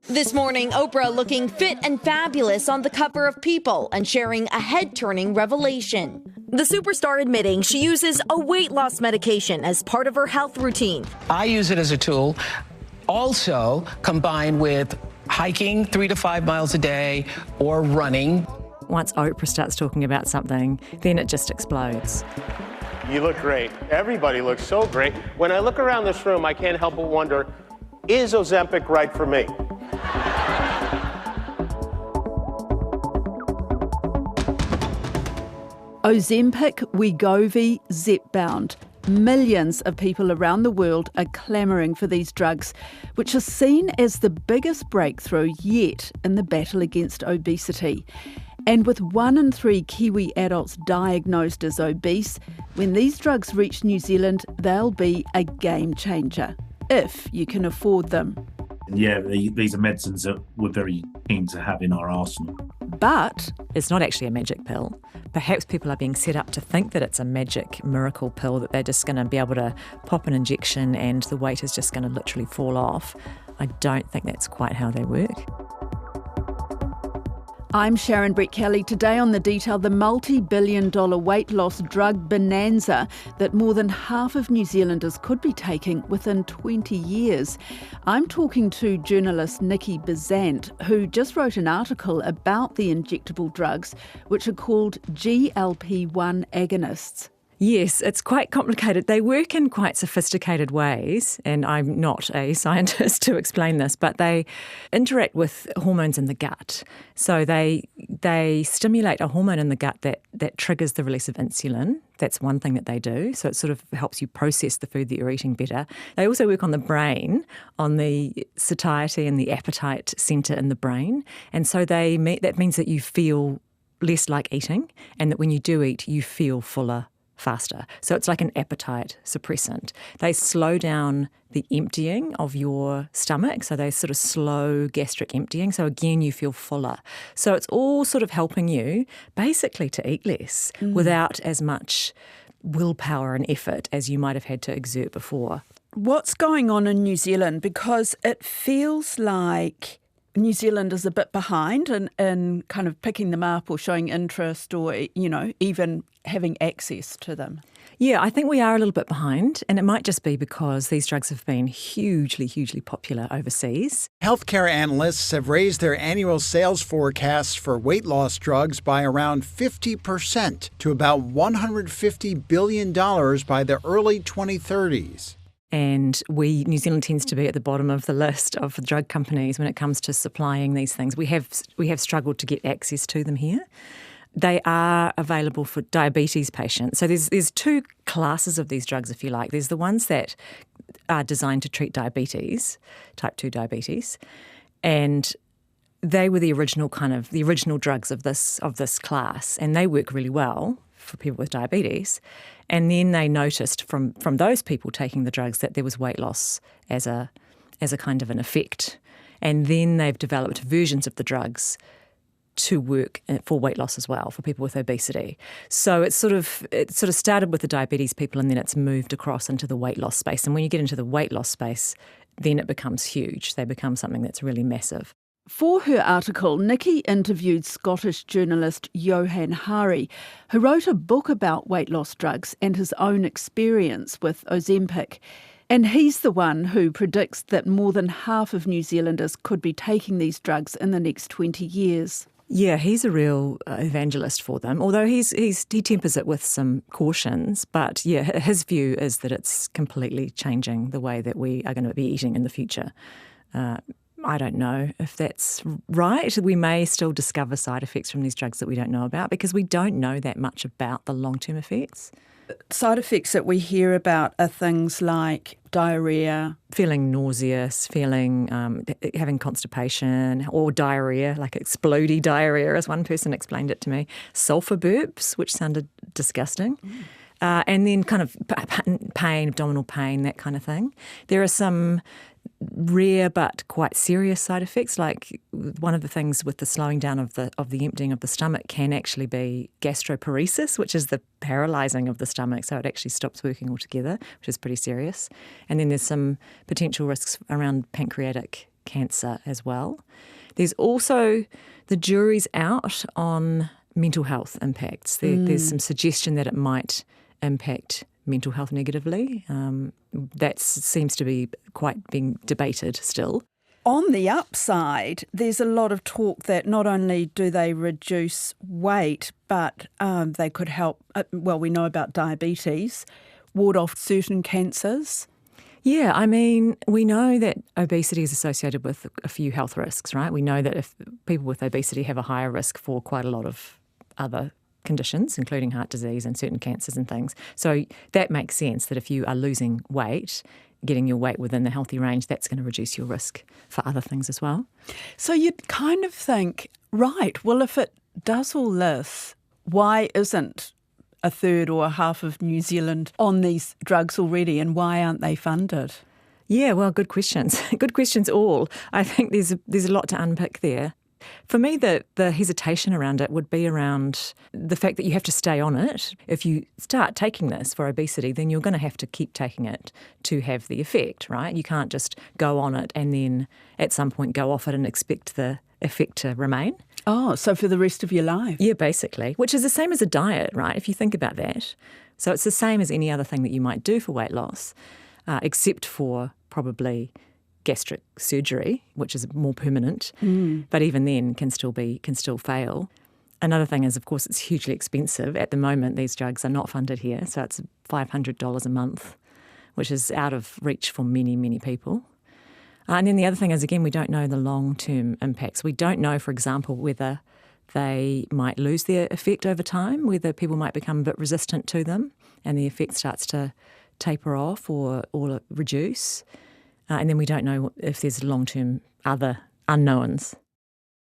This morning, Oprah looking fit and fabulous on the cover of People and sharing a head-turning revelation. The superstar admitting she uses a weight loss medication as part of her health routine. I use it as a tool, also combined with hiking 3 to 5 miles a day or running. Once Oprah starts talking about something, then it just explodes. You look great. Everybody looks so great. When I look around this room, I can't help but wonder, is Ozempic right for me? Ozempic, Wegovy, Zepbound. Millions of people around the world are clamouring for these drugs, which are seen as the biggest breakthrough yet in the battle against obesity. And with 1 in 3 Kiwi adults diagnosed as obese, when these drugs reach New Zealand, they'll be a game changer, if you can afford them. Yeah, these are medicines that we're very keen to have in our arsenal. But it's not actually a magic pill. Perhaps people are being set up to think that it's a magic miracle pill, that they're just going to be able to pop an injection and the weight is just going to literally fall off. I don't think that's quite how they work. I'm Sharon Brett-Kelly. Today on The Detail, the multi-billion-dollar weight loss drug bonanza that more than half of New Zealanders could be taking within 20 years. I'm talking to journalist Nikki Bezant, who just wrote an article about the injectable drugs, which are called GLP-1 agonists. Yes, it's quite complicated. They work in quite sophisticated ways, and I'm not a scientist to explain this, but they interact with hormones in the gut. So they stimulate a hormone in the gut that triggers the release of insulin. That's one thing that they do. So it sort of helps you process the food that you're eating better. They also work on the brain, on the satiety and the appetite centre in the brain. And so that means that you feel less like eating, and that when you do eat, you feel fuller faster. So it's like an appetite suppressant. They slow down the emptying of your stomach, so they sort of slow gastric emptying. So again, you feel fuller. So it's all sort of helping you basically to eat less without as much willpower and effort as you might have had to exert before. What's going on in New Zealand? Because it feels like New Zealand is a bit behind in kind of picking them up or showing interest or, even having access to them. Yeah, I think we are a little bit behind, and it might just be because these drugs have been hugely, hugely popular overseas. Healthcare analysts have raised their annual sales forecasts for weight loss drugs by around 50% to about $150 billion by the early 2030s. And New Zealand tends to be at the bottom of the list of drug companies when it comes to supplying these things. We have struggled to get access to them here. They are available for diabetes patients. So there's two classes of these drugs, if you like. There's the ones that are designed to treat diabetes, type 2 diabetes, and they were the original drugs of this class, and they work really well for people with diabetes. And then they noticed from those people taking the drugs that there was weight loss as a kind of an effect. And then they've developed versions of the drugs to work for weight loss as well, for people with obesity. So it sort of started with the diabetes people, and then it's moved across into the weight loss space. And when you get into the weight loss space, then it becomes huge. They become something that's really massive. For her article, Nikki interviewed Scottish journalist Johann Hari, who wrote a book about weight loss drugs and his own experience with Ozempic. And he's the one who predicts that more than half of New Zealanders could be taking these drugs in the next 20 years. Yeah, he's a real evangelist for them, although he tempers it with some cautions. But yeah, his view is that it's completely changing the way that we are going to be eating in the future. I don't know if that's right. We may still discover side effects from these drugs that we don't know about, because we don't know that much about the long-term effects. Side effects that we hear about are things like diarrhea, feeling nauseous, having constipation, or diarrhea, like explodey diarrhea, as one person explained it to me. Sulphur burps, which sounded disgusting. And then kind of pain, abdominal pain, that kind of thing. There are some rare but quite serious side effects. Like one of the things with the slowing down of the emptying of the stomach can actually be gastroparesis, which is the paralysing of the stomach. So it actually stops working altogether, which is pretty serious. And then there's some potential risks around pancreatic cancer as well. There's also the jury's out on mental health impacts. There's some suggestion that it might impact mental health negatively. That seems to be quite being debated still. On the upside, there's a lot of talk that not only do they reduce weight, but they could help, we know about diabetes, ward off certain cancers. Yeah, I mean, we know that obesity is associated with a few health risks, right? We know that if people with obesity have a higher risk for quite a lot of other conditions, including heart disease and certain cancers and things. So that makes sense that if you are losing weight, getting your weight within the healthy range, that's going to reduce your risk for other things as well. So you'd kind of think, right, well, if it does all this, why isn't a third or a half of New Zealand on these drugs already, and why aren't they funded? Yeah, well, good questions. Good questions all. I think there's a lot to unpick there. For me, the hesitation around it would be around the fact that you have to stay on it. If you start taking this for obesity, then you're going to have to keep taking it to have the effect, right? You can't just go on it and then at some point go off it and expect the effect to remain. Oh, so for the rest of your life? Yeah, basically, which is the same as a diet, right, if you think about that. So it's the same as any other thing that you might do for weight loss, except for probably gastric surgery, which is more permanent, but even then can still fail. Another thing is, of course, it's hugely expensive. At the moment, these drugs are not funded here, so it's $500 a month, which is out of reach for many, many people. And then the other thing is, again, we don't know the long-term impacts. We don't know, for example, whether they might lose their effect over time, whether people might become a bit resistant to them and the effect starts to taper off or reduce. And then we don't know if there's long-term other unknowns.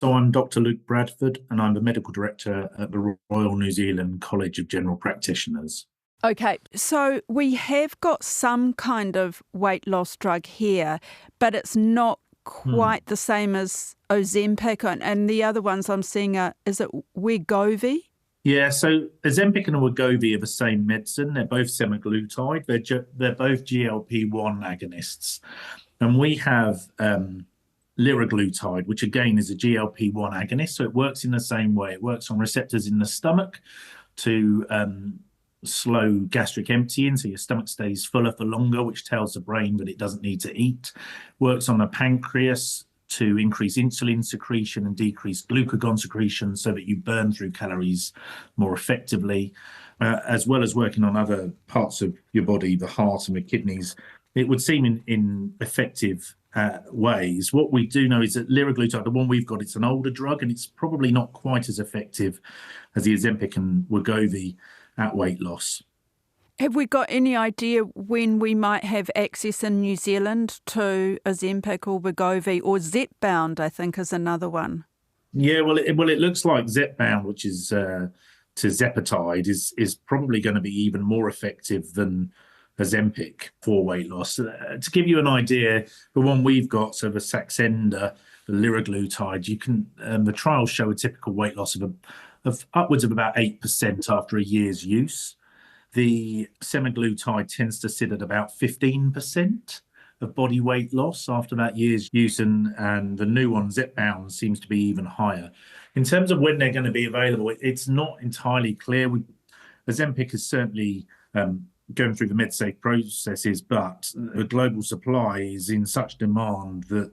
So I'm Dr. Luke Bradford, and I'm the Medical Director at the Royal New Zealand College of General Practitioners. Okay, so we have got some kind of weight loss drug here, but it's not quite the same as Ozempic, and the other ones I'm seeing are, is it Wegovy? Yeah, so Ozempic and Wegovy are the same medicine. They're both semaglutide. They're both GLP-1 agonists. And we have liraglutide, which again is a GLP-1 agonist. So it works in the same way. It works on receptors in the stomach to slow gastric emptying, so your stomach stays fuller for longer, which tells the brain that it doesn't need to eat. Works on the pancreas to increase insulin secretion and decrease glucagon secretion so that you burn through calories more effectively, as well as working on other parts of your body, the heart and the kidneys. It would seem in effective ways. What we do know is that liraglutide, the one we've got, it's an older drug and it's probably not quite as effective as the Ozempic and Wegovy at weight loss. Have we got any idea when we might have access in New Zealand to Ozempic or Wegovy, or Zepbound, I think, is another one? Yeah, well, it looks like Zepbound, which is tirzepatide, is probably going to be even more effective than Ozempic for weight loss. To give you an idea, the one we've got, so the Saxenda, the liraglutide, you can the trials show a typical weight loss of upwards of about 8% after a year's use. The semaglutide tends to sit at about 15% of body weight loss after that year's use, and the new one, Zepbound, seems to be even higher. In terms of when they're going to be available, it's not entirely clear. Ozempic is certainly going through the MedSafe processes, but the global supply is in such demand that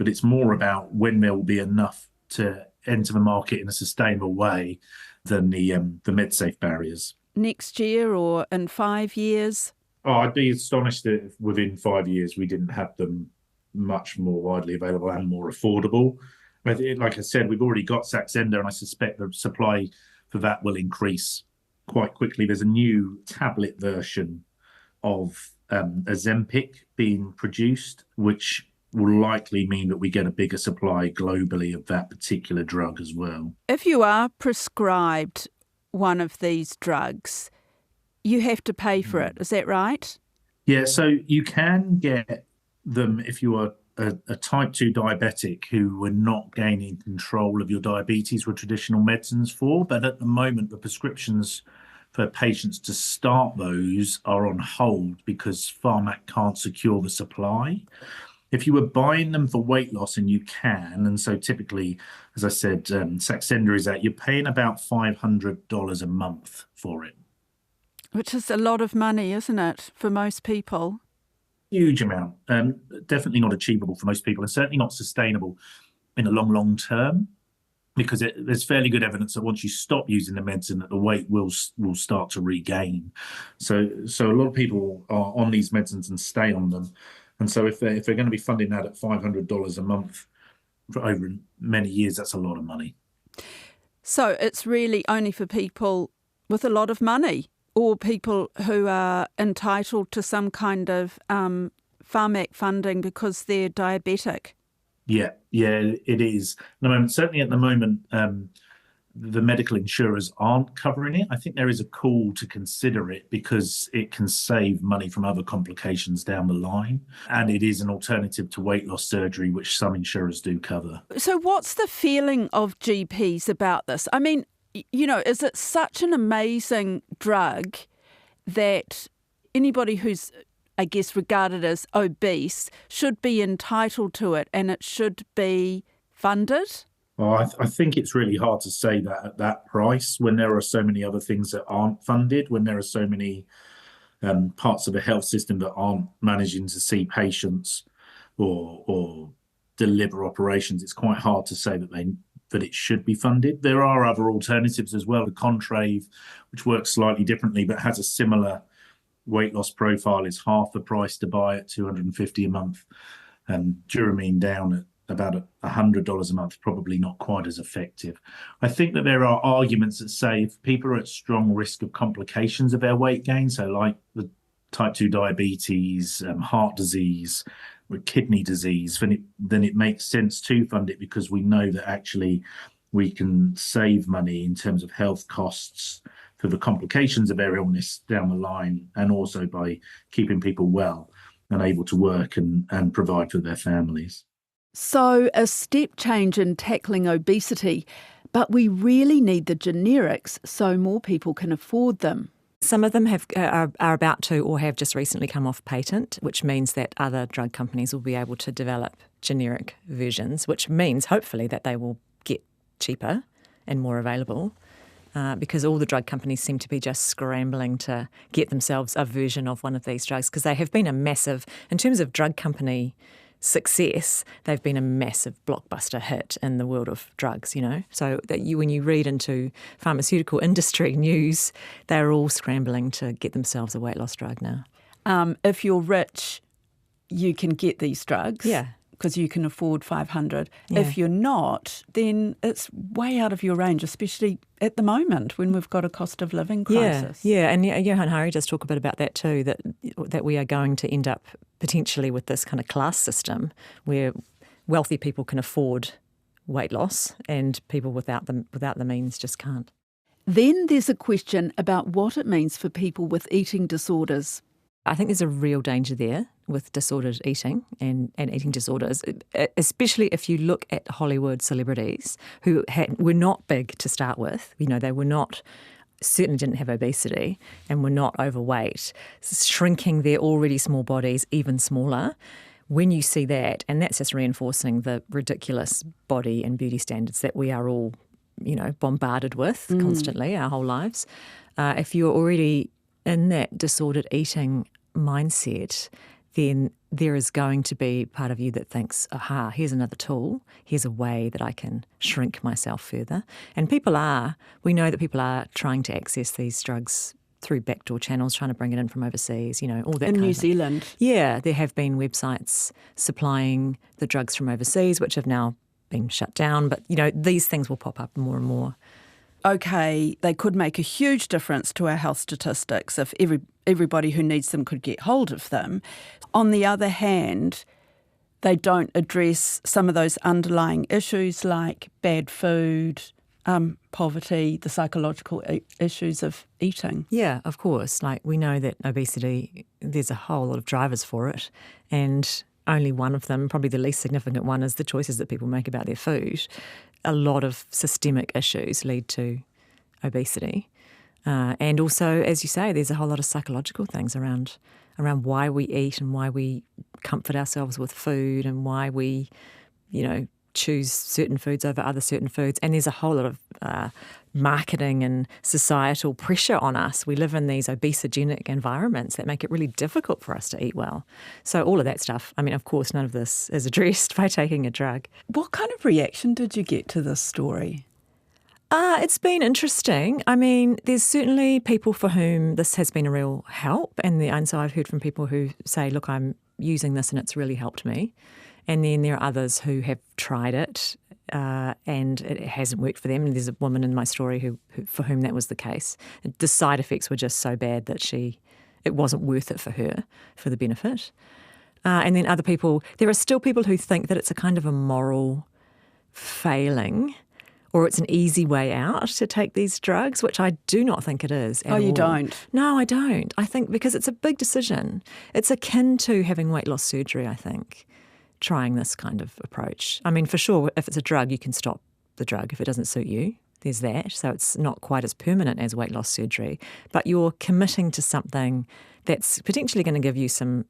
it's more about when there will be enough to enter the market in a sustainable way than the MedSafe barriers. Next year or in 5 years? Oh, I'd be astonished if within 5 years we didn't have them much more widely available and more affordable. Like I said, we've already got Saxenda, and I suspect the supply for that will increase quite quickly. There's a new tablet version of Ozempic being produced, which will likely mean that we get a bigger supply globally of that particular drug as well. If you are prescribed one of these drugs, you have to pay for it. Is that right? Yeah, so you can get them if you are a type 2 diabetic who were not gaining control of your diabetes with traditional medicines for, but at the moment the prescriptions for patients to start those are on hold because Pharmac can't secure the supply. If you were buying them for weight loss, and you can, and so typically, as I said, Saxenda is out, you're paying about $500 a month for it. Which is a lot of money, isn't it, for most people? Huge amount. Definitely not achievable for most people, and certainly not sustainable in the long term, because there's fairly good evidence that once you stop using the medicine, that the weight will start to regain. So a lot of people are on these medicines and stay on them. And so if they're going to be funding that at $500 a month for over many years, that's a lot of money. So it's really only for people with a lot of money, or people who are entitled to some kind of Pharmac funding because they're diabetic? Yeah, it is. Certainly at the moment, the medical insurers aren't covering it. I think there is a call to consider it because it can save money from other complications down the line. And it is an alternative to weight loss surgery, which some insurers do cover. So what's the feeling of GPs about this? I mean, is it such an amazing drug that anybody who's, I guess, regarded as obese should be entitled to it and it should be funded? Well, I think it's really hard to say that at that price when there are so many other things that aren't funded, when there are so many parts of the health system that aren't managing to see patients or deliver operations. It's quite hard to say that it should be funded. There are other alternatives as well. The Contrave, which works slightly differently but has a similar weight loss profile, is half the price to buy at $250 a month. Duramine down at about $100 a month, probably not quite as effective. I think that there are arguments that say if people are at strong risk of complications of their weight gain, so like the type 2 diabetes, heart disease, or kidney disease, then it makes sense to fund it because we know that actually we can save money in terms of health costs for the complications of their illness down the line, and also by keeping people well and able to work and provide for their families. So a step change in tackling obesity, but we really need the generics so more people can afford them. Some of them are about to or have just recently come off patent, which means that other drug companies will be able to develop generic versions, which means hopefully that they will get cheaper and more available because all the drug companies seem to be just scrambling to get themselves a version of one of these drugs because they have been a massive, in terms of drug company success, they've been a massive blockbuster hit in the world of drugs, So that when you read into pharmaceutical industry news, they're all scrambling to get themselves a weight loss drug now. If you're rich, you can get these drugs. Yeah. Because you can afford $500. Yeah. If you're not, then it's way out of your range, especially at the moment when we've got a cost of living crisis. Yeah, and Johan Hari does talk a bit about that too, that we are going to end up potentially with this kind of class system where wealthy people can afford weight loss and people without the means just can't. Then there's a question about what it means for people with eating disorders. I think there's a real danger there with disordered eating and eating disorders, especially if you look at Hollywood celebrities who were not big to start with. They were not, certainly didn't have obesity and were not overweight, shrinking their already small bodies even smaller. When you see that, and that's just reinforcing the ridiculous body and beauty standards that we are all, bombarded with constantly our whole lives. If you're already in that disordered eating mindset, then there is going to be part of you that thinks, aha, here's another tool. Here's a way that I can shrink myself further. And we know that people are trying to access these drugs through backdoor channels, trying to bring it in from overseas, all that in New Zealand. Yeah, there have been websites supplying the drugs from overseas, which have now been shut down. But, these things will pop up more and more. Okay, they could make a huge difference to our health statistics if everybody who needs them could get hold of them. On the other hand, they don't address some of those underlying issues like bad food, poverty, the psychological issues of eating. Yeah, of course. Like, we know that obesity, there's a whole lot of drivers for it, and only one of them, probably the least significant one, is the choices that people make about their food. A lot of systemic issues lead to obesity. And also, as you say, there's a whole lot of psychological things around why we eat and why we comfort ourselves with food and why we, choose certain foods over other certain foods. And there's a whole lot of marketing and societal pressure on us. We live in these obesogenic environments that make it really difficult for us to eat well. So all of that stuff, I mean, of course, none of this is addressed by taking a drug. What kind of reaction did you get to this story? It's been interesting. I mean, there's certainly people for whom this has been a real help. And so I've heard from people who say, look, I'm using this and it's really helped me. And then there are others who have tried it and it hasn't worked for them. And there's a woman in my story who for whom that was the case. The side effects were just so bad that it wasn't worth it for her, for the benefit. And then other people, there are still people who think that it's a kind of a moral failing, or it's an easy way out to take these drugs, which I do not think it is at all. You don't? No, I don't. I think because it's a big decision. It's akin to having weight loss surgery, I think, trying this kind of approach. I mean, for sure, if it's a drug, you can stop the drug if it doesn't suit you. There's that. So it's not quite as permanent as weight loss surgery. But you're committing to something that's potentially going to give you some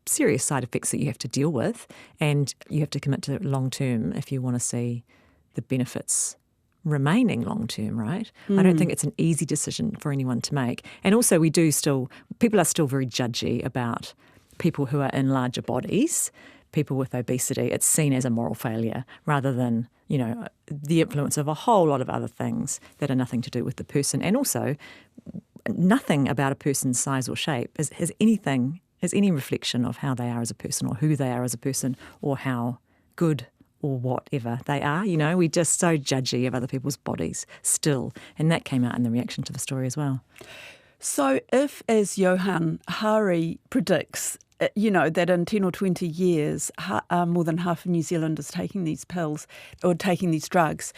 serious side effects that you have to deal with, and you have to commit to it long term if you want to see the benefits remaining long term, right? I don't think it's an easy decision for anyone to make. And also people are still very judgy about people who are in larger bodies, people with obesity. It's seen as a moral failure rather than, the influence of a whole lot of other things that are nothing to do with the person. And also, nothing about a person's size or shape has any reflection of how they are as a person or who they are as a person or how good or whatever they are. We're just so judgy of other people's bodies still. And that came out in the reaction to the story as well. So if, as Johan Hari predicts, that in 10 or 20 years, more than half of New Zealand is taking these pills or taking these drugs,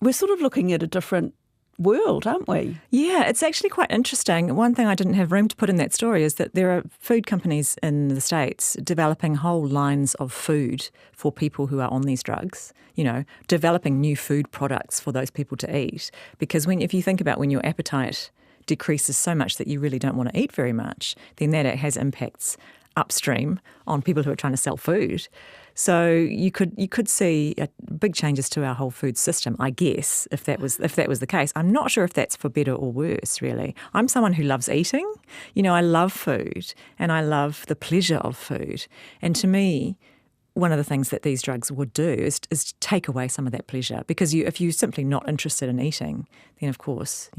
we're sort of looking at a different world, aren't we? Yeah, it's actually quite interesting. One thing I didn't have room to put in that story is that there are food companies in the States developing whole lines of food for people who are on these drugs, developing new food products for those people to eat. Because if you think about when your appetite decreases so much that you really don't want to eat very much, then that has impacts upstream on people who are trying to sell food. So you could see big changes to our whole food system, I guess, if that was the case. I'm not sure if that's for better or worse, really. I'm someone who loves eating. I love food and I love the pleasure of food. And to me, one of the things that these drugs would do is take away some of that pleasure. Because if you're simply not interested in eating, then of course,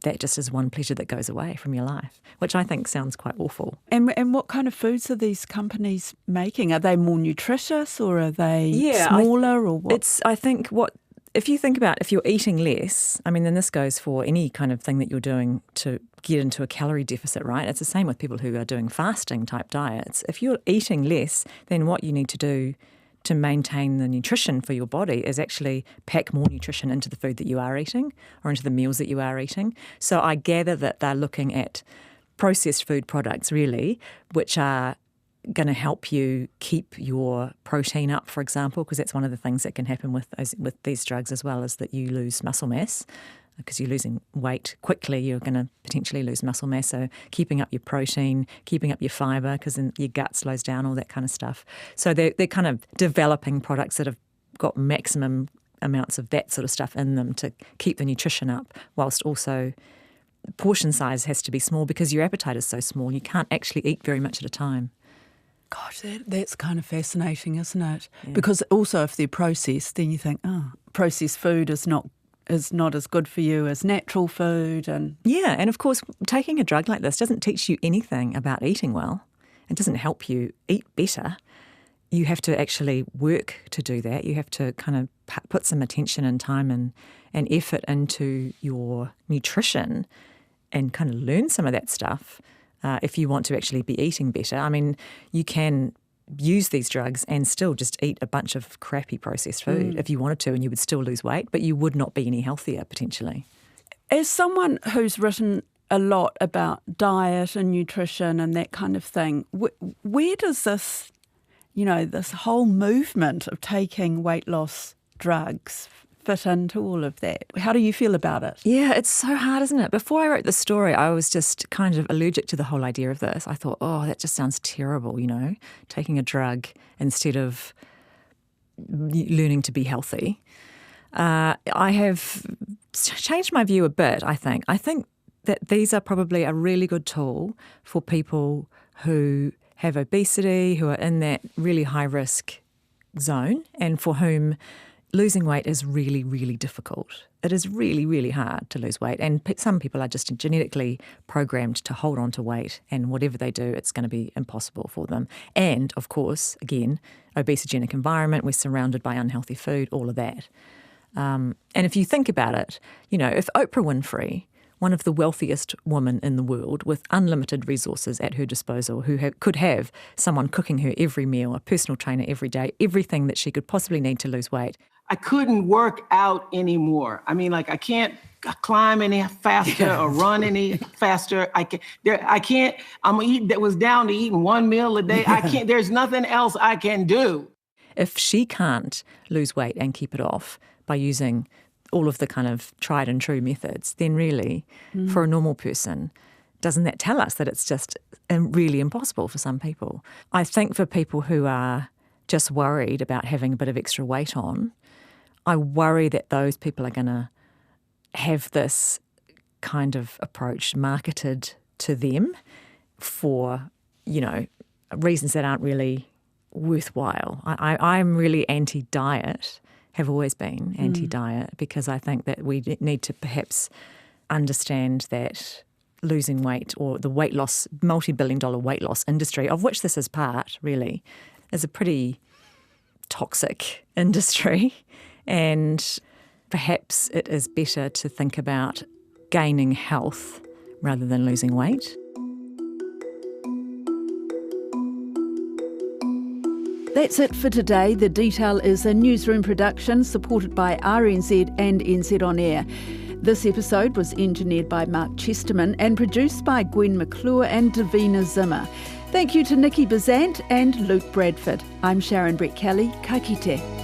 that just is one pleasure that goes away from your life, which I think sounds quite awful. And what kind of foods are these companies making? Are they more nutritious or are they smaller or what? I think if you think about if you're eating less, I mean, then this goes for any kind of thing that you're doing to get into a calorie deficit, right? It's the same with people who are doing fasting type diets. If you're eating less, then what you need to do to maintain the nutrition for your body is actually pack more nutrition into the food that you are eating or into the meals that you are eating. So I gather that they're looking at processed food products, really, which are going to help you keep your protein up, for example, because that's one of the things that can happen with these drugs as well, is that you lose muscle mass. Because you're losing weight quickly, you're going to potentially lose muscle mass. So keeping up your protein, keeping up your fibre, because then your gut slows down, all that kind of stuff. So they're kind of developing products that have got maximum amounts of that sort of stuff in them to keep the nutrition up, whilst also portion size has to be small because your appetite is so small. You can't actually eat very much at a time. Gosh, that's kind of fascinating, isn't it? Yeah. Because also if they're processed, then you think, processed food is not as good for you as natural food. And of course, taking a drug like this doesn't teach you anything about eating well. It doesn't help you eat better. You have to actually work to do that. You have to kind of put some attention and time and effort into your nutrition and kind of learn some of that stuff if you want to actually be eating better. I mean, you can use these drugs and still just eat a bunch of crappy processed food if you wanted to, and you would still lose weight, but you would not be any healthier potentially. As someone who's written a lot about diet and nutrition and that kind of thing, where does this, this whole movement of taking weight loss drugs fit into all of that? How do you feel about it? Yeah, it's so hard, isn't it? Before I wrote the story, I was just kind of allergic to the whole idea of this. I thought, that just sounds terrible, taking a drug instead of learning to be healthy. I have changed my view a bit, I think. I think that these are probably a really good tool for people who have obesity, who are in that really high risk zone, and for whom losing weight is really, really difficult. It is really, really hard to lose weight. And some people are just genetically programmed to hold on to weight, and whatever they do, it's going to be impossible for them. And, of course, again, obesogenic environment, we're surrounded by unhealthy food, all of that. And if you think about it, if Oprah Winfrey, one of the wealthiest women in the world with unlimited resources at her disposal, who could have someone cooking her every meal, a personal trainer every day, everything that she could possibly need to lose weight. I couldn't work out anymore. I mean, I can't climb any faster or run any faster. I can't. That was down to eating one meal a day. I can't. There's nothing else I can do. If she can't lose weight and keep it off by using all of the kind of tried and true methods, then really, for a normal person, doesn't that tell us that it's just really impossible for some people? I think for people who are just worried about having a bit of extra weight on, I worry that those people are going to have this kind of approach marketed to them for, reasons that aren't really worthwhile. I'm really anti-diet, have always been anti-diet, because I think that we need to perhaps understand that losing weight, or the weight loss, multi-billion-dollar weight loss industry, of which this is part, really, is a pretty toxic industry. And perhaps it is better to think about gaining health rather than losing weight. That's it for today. The Detail is a newsroom production supported by RNZ and NZ On Air. This episode was engineered by Mark Chesterman and produced by Gwen McClure and Davina Zimmer. Thank you to Nikki Bazant and Luke Bradford. I'm Sharon Brett Kelly. Ka kite.